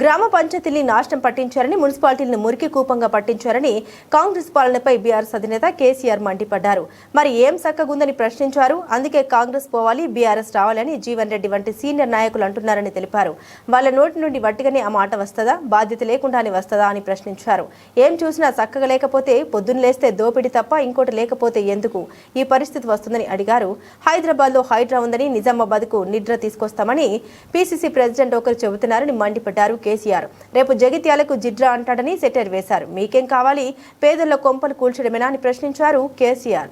గ్రామ పంచాయతీని నాశనం పట్టించారని, మున్సిపాలిటీలను మురికి కూపంగా పట్టించారని కాంగ్రెస్ పాలనపై బీఆర్ఎస్ అధినేత కేసీఆర్ మండిపడ్డారు. మరి ఏం సక్కగుందని ప్రశ్నించారు. అందుకే కాంగ్రెస్ పోవాలి, బీఆర్ఎస్ రావాలని జీవన్ రెడ్డి వంటి సీనియర్ నాయకులు అంటున్నారని తెలిపారు. వాళ్ళ నోటి నుండి వట్టిగానే ఆ మాట వస్తదా, బాధ్యత లేకుండానే వస్తదా అని ప్రశ్నించారు. ఏం చూసినా చక్కగా లేకపోతే పొద్దున్న లేస్తే దోపిడీ తప్ప ఇంకోటి లేకపోతే ఎందుకు ఈ పరిస్థితి వస్తుందని అడిగారు. హైదరాబాద్ లో హైడ్రా ఉందని, నిజామాబాద్ కు నిద్ర తీసుకొస్తామని పీసీసీ ప్రెసిడెంట్ ఒకరు చెబుతున్నారని మండిపడ్డారు కేసీఆర్. రేపు జగిత్యాలకు జిడ్రా అంటాడని సెటర్ వేశారు. మీకేం కావాలి, పేదల్లో కొంపలు కూల్చడమేనా అని ప్రశ్నించారు కేసీఆర్.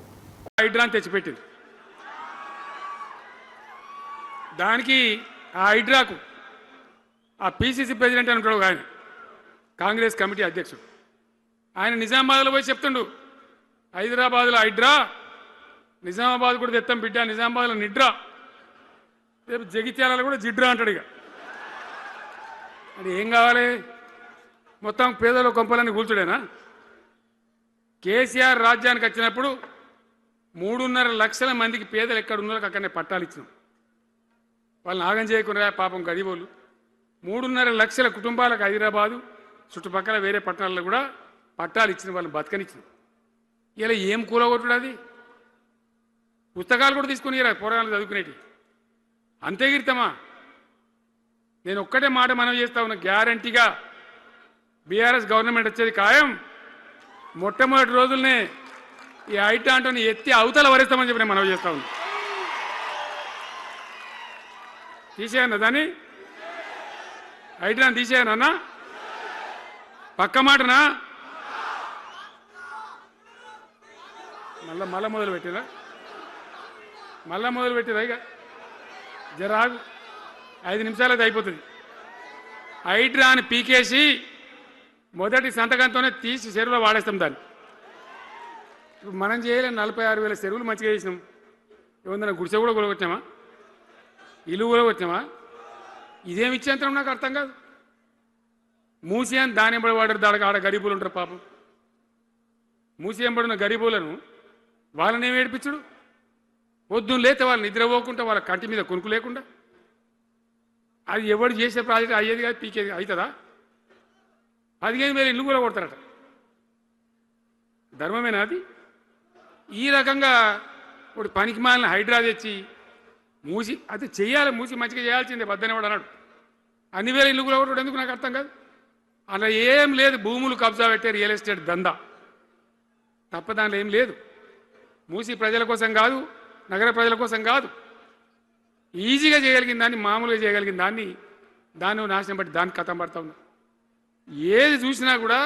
హైడ్రాని తెచ్చిపెట్టింది. దానికి ఆ హైడ్రాకు ఆ పీసీసీ ప్రెసిడెంట్ అని ఉంటాడు ఆయన, కాంగ్రెస్ కమిటీ అధ్యక్షుడు. ఆయన నిజామాబాద్లో పోయి చెప్తుండు, హైదరాబాద్లో హైడ్రా, నిజామాబాద్ కూడా తెత్తాం బిడ్డ, నిజామాబాద్లో నిడ్రా, రేపు జగిత్యాలలో కూడా జిడ్రా అంటాడు. ఇక అది ఏం కావాలి, మొత్తం పేదల కొంపలన్నీ కూల్చుడేనా? కేసీఆర్ రాజ్యానికి వచ్చినప్పుడు 3.5 లక్షల మందికి పేదలు ఎక్కడ ఉన్నారో అక్కడనే పట్టాలు ఇచ్చినాం. వాళ్ళని ఆగం చేయకుండా పాపం గరీబోళ్ళు 3.5 లక్షల కుటుంబాలకు హైదరాబాదు చుట్టుపక్కల వేరే పట్టణాల్లో కూడా పట్టాలు ఇచ్చిన వాళ్ళని బతకనిచ్చినాం. ఇలా ఏం కూలగొట్టుడు? అది పుస్తకాలు కూడా తీసుకుని పోరాటాలు చదువుకునేటి అంతే గిరితమా? నేను ఒక్కటే మాట మనం చేస్తా ఉన్నా, గ్యారంటీగా బీఆర్ఎస్ గవర్నమెంట్ వచ్చేది ఖాయం. మొట్టమొదటి రోజులనే ఈ హైడ్రా అంటోని ఎత్తి అవతల వరేస్తామని చెప్పి నేను మనం చేస్తా ఉన్నా. తీసేయన్నా దాన్ని, హైడ్రాని తీసేయనన్నా, పక్క మాటనా? మళ్ళా మొదలు పెట్టిరా, ఇక జరాగు 5 నిమిషాలు అది అయిపోతుంది. హైడ్రాని పీకేసి మొదటి సంతకంతోనే తీసి చెరువులో వాడేస్తాం దాన్ని. ఇప్పుడు మనం చేయలేం. 46,000 చెరువులు మంచిగా చేసినాం. ఏమన్నా గుడిసె కూడా కొలగొచ్చామా, ఇల్లు కూడా వచ్చామా? ఇదేమి ఇచ్చేంతరం నాకు అర్థం కాదు. మూసి అని దాని ఎంబడి వాడారు, దానికి ఆడ గరీబులు ఉంటారు పాపం. మూసి ఎంబడిన గరీబులను వాళ్ళని ఏమి ఏడిపించడు? పొద్దున్న లేతే వాళ్ళు నిద్రపోకుండా, వాళ్ళ కంటి మీద కొనుక్కు లేకుండా, అది ఎవడు చేసే ప్రాజెక్ట్ అయ్యేది కాదు, పీకేది అవుతుందా? 15,000 ఇల్లు కూడా కొడతారట. ధర్మమేనా అది? ఈ రకంగా ఇప్పుడు పనికి మాలిన హైడ్రా తెచ్చి మూసి అది చెయ్యాలి, మూసి మంచిగా చేయాల్సిందే బద్దనే వాడు అన్నాడు. అన్ని వేల ఇల్లు కూడా కొట్టడం ఎందుకు నాకు అర్థం కాదు. అలా ఏం లేదు, భూములు కబ్జా పెట్టే రియల్ ఎస్టేట్ దందా తప్ప దానిలో ఏం లేదు. మూసి ప్రజల కోసం కాదు, నగర ప్రజల కోసం కాదు, ఈజీగా చేయగలిగిన దాన్ని, మామూలుగా చేయగలిగిన దాన్ని నాశనం బట్టి దానికి కథం పడతా ఉన్నా. ఏది చూసినా కూడా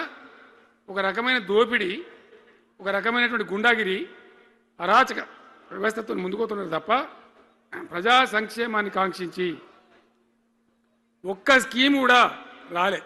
ఒక రకమైన దోపిడీ, ఒక రకమైనటువంటి గుండాగిరి, అరాచక వ్యవస్థతో ముందుకోతున్నారు తప్ప ప్రజా సంక్షేమాన్ని కాంక్షించి ఒక్క స్కీమ్ కూడా రాలే.